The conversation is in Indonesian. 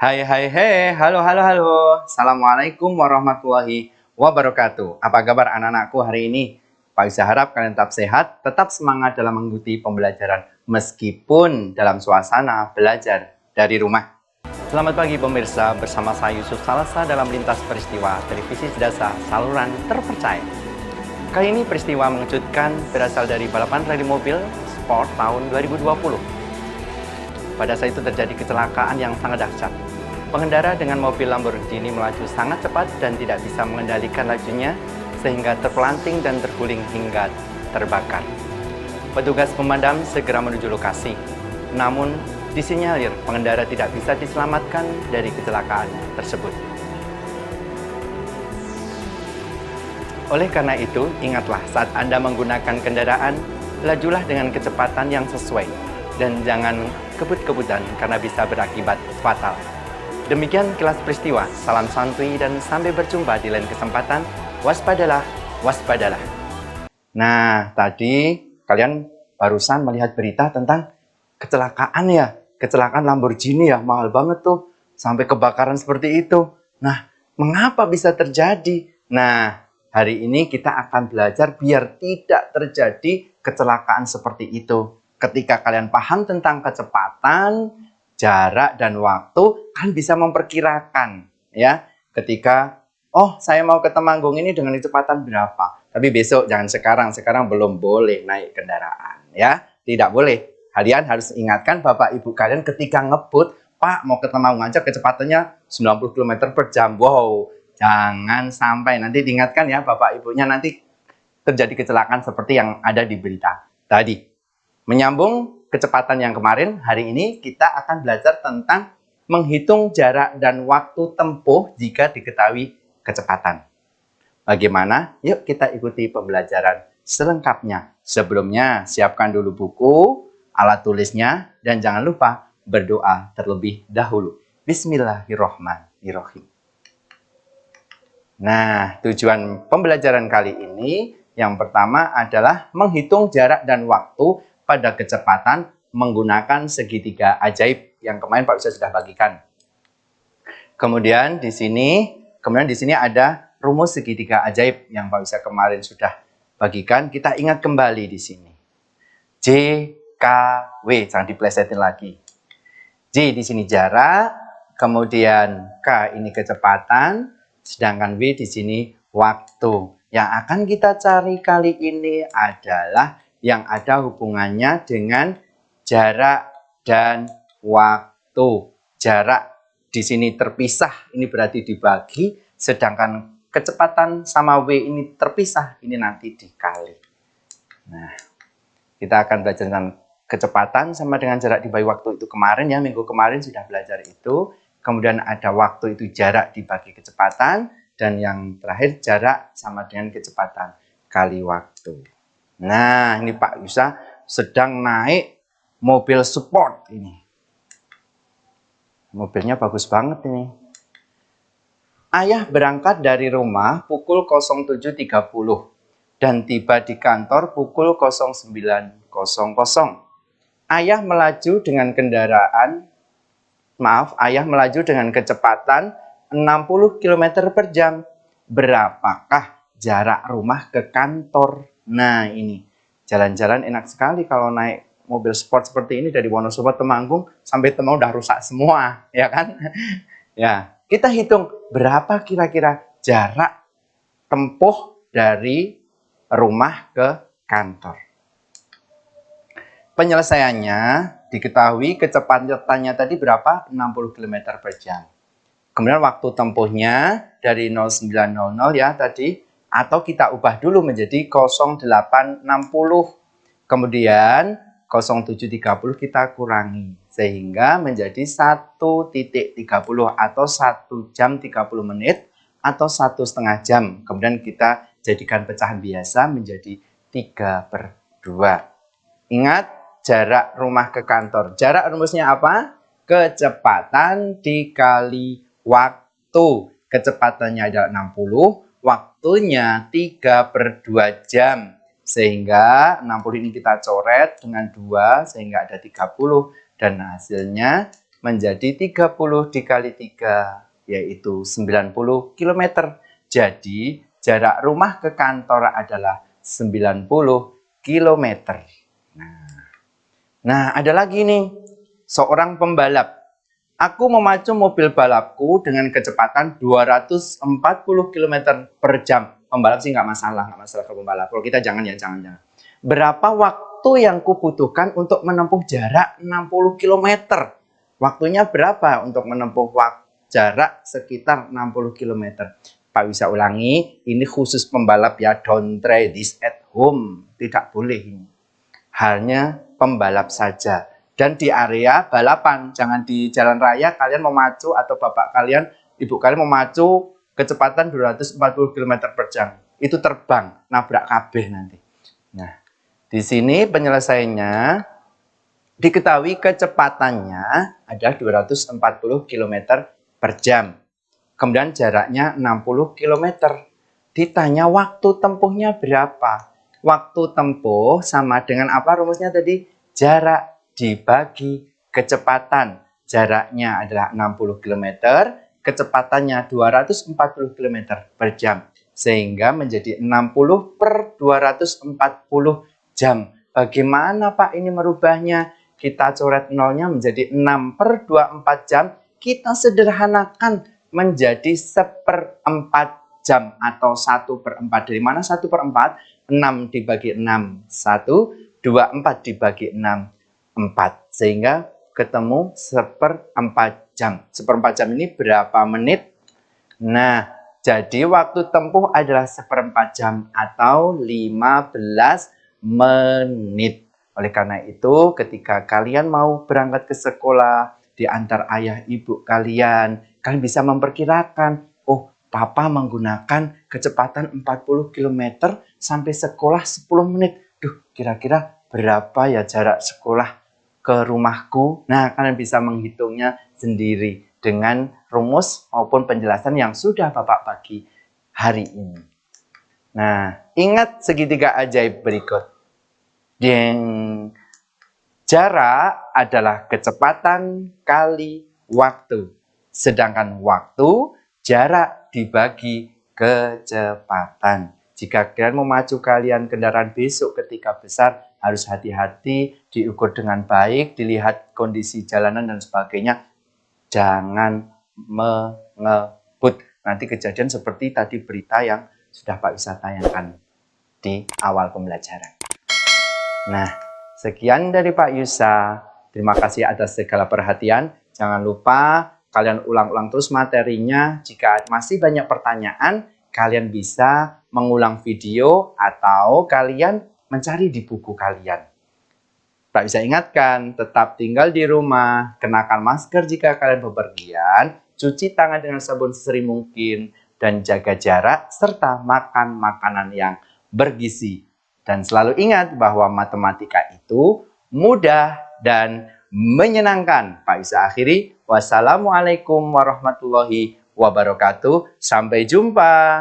Hai hai hai, halo halo halo. Assalamualaikum warahmatullahi wabarakatuh. Apa kabar anak-anakku hari ini? Pak Yusa harap kalian tetap sehat, tetap semangat dalam mengikuti pembelajaran meskipun dalam suasana belajar dari rumah. Selamat pagi pemirsa, bersama saya Yusuf Salasa dalam Lintas Peristiwa Televisi Sedasa Saluran Terpercaya. Kali ini peristiwa mengejutkan berasal dari balapan rally mobil sport tahun 2020. Pada saat itu terjadi kecelakaan yang sangat dahsyat. Pengendara dengan mobil Lamborghini melaju sangat cepat dan tidak bisa mengendalikan lajunya sehingga terpelanting dan terguling hingga terbakar. Petugas pemadam segera menuju lokasi. Namun, disinyalir pengendara tidak bisa diselamatkan dari kecelakaan tersebut. Oleh karena itu, ingatlah saat Anda menggunakan kendaraan, lajulah dengan kecepatan yang sesuai dan jangan kebut-kebutan karena bisa berakibat fatal. Demikian kilas peristiwa, salam santuy dan sampai berjumpa di lain kesempatan. Waspadalah, waspadalah. Nah, tadi kalian barusan melihat berita tentang kecelakaan ya. Kecelakaan Lamborghini ya, mahal banget tuh. Sampai kebakaran seperti itu. Nah, mengapa bisa terjadi? Nah, hari ini kita akan belajar biar tidak terjadi kecelakaan seperti itu. Ketika kalian paham tentang kecepatan, jarak dan waktu, kan bisa memperkirakan ya. Ketika saya mau ke Temanggung ini dengan kecepatan berapa? Tapi besok, jangan sekarang belum boleh naik kendaraan ya. Tidak boleh. Kalian harus ingatkan bapak ibu kalian ketika ngebut, Pak mau ke Temanggung aja kecepatannya 90 km per jam. Wow, jangan sampai nanti diingatkan ya bapak ibunya, nanti terjadi kecelakaan seperti yang ada di berita tadi. Menyambung kecepatan yang kemarin, hari ini kita akan belajar tentang menghitung jarak dan waktu tempuh jika diketahui kecepatan. Bagaimana? Yuk kita ikuti pembelajaran selengkapnya. Sebelumnya, siapkan dulu buku, alat tulisnya, dan jangan lupa berdoa terlebih dahulu. Bismillahirrahmanirrahim. Nah, tujuan pembelajaran kali ini yang pertama adalah menghitung jarak dan waktu pada kecepatan menggunakan segitiga ajaib yang kemarin Pak Yusa sudah bagikan. Kemudian di sini ada rumus segitiga ajaib yang Pak Yusa kemarin sudah bagikan. Kita ingat kembali di sini. J, K, W, jangan diplesetin lagi. J di sini jarak, kemudian K ini kecepatan, sedangkan W di sini waktu. Yang akan kita cari kali ini adalah yang ada hubungannya dengan jarak dan waktu. Jarak di sini terpisah, ini berarti dibagi, sedangkan kecepatan sama W ini terpisah, ini nanti dikali. Nah, kita akan belajar tentang kecepatan sama dengan jarak dibagi waktu itu kemarin ya, minggu kemarin sudah belajar itu. Kemudian ada waktu itu jarak dibagi kecepatan, dan yang terakhir jarak sama dengan kecepatan kali waktu. Nah, ini Pak Yusa sedang naik mobil sport ini. Mobilnya bagus banget ini. Ayah berangkat dari rumah pukul 07.30 dan tiba di kantor pukul 09.00. Ayah melaju dengan kecepatan 60 km per jam. Berapakah jarak rumah ke kantor? Nah, ini jalan-jalan enak sekali kalau naik mobil sport seperti ini dari Wonosobo Temanggung sampai Temanggung udah rusak semua, ya kan? Ya, kita hitung berapa kira-kira jarak tempuh dari rumah ke kantor. Penyelesaiannya diketahui kecepatannya tadi berapa? 60 km per jam. Kemudian waktu tempuhnya dari 0900 ya tadi, atau kita ubah dulu menjadi 0860. Kemudian 07.30 kita kurangi sehingga menjadi 1.30 atau 1 jam 30 menit atau 1,5 jam. Kemudian kita jadikan pecahan biasa menjadi 3/2. Ingat jarak rumah ke kantor. Jarak rumusnya apa? Kecepatan dikali waktu. Kecepatannya adalah 60, waktunya 3/2 jam. Sehingga 60 ini kita coret dengan 2 sehingga ada 30 dan hasilnya menjadi 30 dikali 3, yaitu 90 km. Jadi, jarak rumah ke kantor adalah 90 km. Nah, ada lagi nih, seorang pembalap. Aku memacu mobil balapku dengan kecepatan 240 km per jam. Pembalap sih nggak masalah ke pembalap. Kalau kita jangan ya, jangan. Berapa waktu yang kubutuhkan untuk menempuh jarak 60 km? Waktunya berapa untuk menempuh jarak sekitar 60 km? Pak bisa ulangi, ini khusus pembalap ya, don't try this at home. Tidak boleh ini. Hanya pembalap saja. Dan di area balapan, jangan di jalan raya kalian memacu atau bapak kalian, ibu kalian memacu kecepatan 240 km per jam. Itu terbang, nabrak kabeh nanti. Nah, di sini penyelesaiannya diketahui kecepatannya ada 240 km per jam. Kemudian jaraknya 60 km. Ditanya waktu tempuhnya berapa? Waktu tempuh sama dengan apa rumusnya tadi? Jarak dibagi kecepatan. Jaraknya adalah 60 km, kecepatannya 240 km per jam. Sehingga menjadi 60 per 240 jam. Bagaimana Pak ini merubahnya? Kita coret nolnya menjadi 6 per 24 jam. Kita sederhanakan menjadi 1/4 jam atau 1/4. Dari mana 1/4? 6 dibagi 6, 1. 24 dibagi 6, 4. Sehingga ketemu 1/4 jam. 1/4 jam ini berapa menit? Nah, jadi waktu tempuh adalah 1/4 jam atau 15 menit. Oleh karena itu, ketika kalian mau berangkat ke sekolah, diantar ayah ibu kalian bisa memperkirakan, oh, papa menggunakan kecepatan 40 km sampai sekolah 10 menit. Duh, kira-kira berapa ya jarak sekolah ke rumahku? Nah, kalian bisa menghitungnya sendiri dengan rumus maupun penjelasan yang sudah Bapak bagi hari ini. Nah, ingat segitiga ajaib berikut. Jarak adalah kecepatan kali waktu. Sedangkan waktu, jarak dibagi kecepatan. Jika kalian memacu kendaraan besok ketika besar, harus hati-hati, diukur dengan baik, dilihat kondisi jalanan dan sebagainya. Jangan mengebut. Nanti kejadian seperti tadi berita yang sudah Pak bisa tayangkan di awal pembelajaran. Nah, sekian dari Pak Yusa. Terima kasih atas segala perhatian. Jangan lupa kalian ulang-ulang terus materinya. Jika masih banyak pertanyaan, kalian bisa mengulang video atau kalian mencari di buku kalian. Pak bisa ingatkan, tetap tinggal di rumah, kenakan masker jika kalian bepergian, cuci tangan dengan sabun sesering mungkin, dan jaga jarak, serta makan makanan yang bergizi. Dan selalu ingat bahwa matematika itu mudah dan menyenangkan. Pak bisa akhiri. Wassalamualaikum warahmatullahi wabarakatuh. Sampai jumpa.